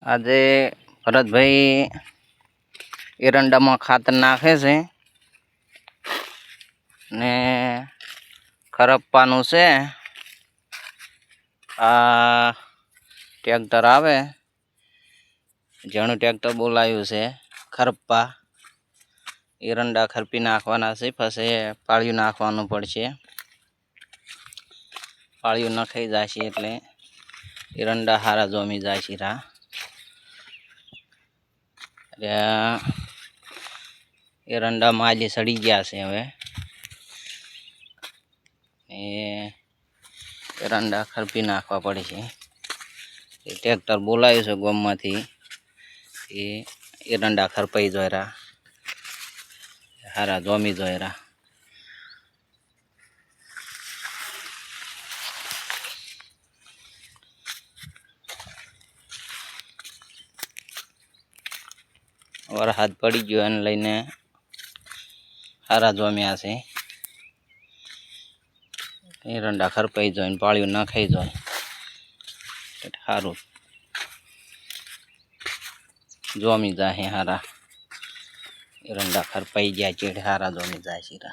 આજે ભરતભાઈ એરંડામાં ખાતર નાખે છે ને ખરપવાનું છે. આ ટ્રેક્ટર આવે, જેનું ટ્રેક્ટર બોલાયું છે ખરપા. એરંડા ખરપી નાખવાના છે, પછી પાળિયું નાખવાનું પડશે. પાળિયું નખાઈ જશે એટલે એરંડા હારા જોમી જાય છે. એરંડા માલી સડી ગયા છે. હવે એરંડા ખરપી નાખવા પડશે. એ ટ્રેક્ટર બોલાયું છે ગામમાંથી, એ એરંડા ખરપાઈ જોયરા, હારા જોમી જોયરા. વરસાદ પડી ગયો એને લઈને હારા જોમ્યા છે. એરંડા ખરપાઈ જાય ને પાળિયું ન ખાઈ જાય સારું જોમી જાય હારા. એરંડા ખરપાઈ ગયા ચેડ હારા જોમી જાય છે.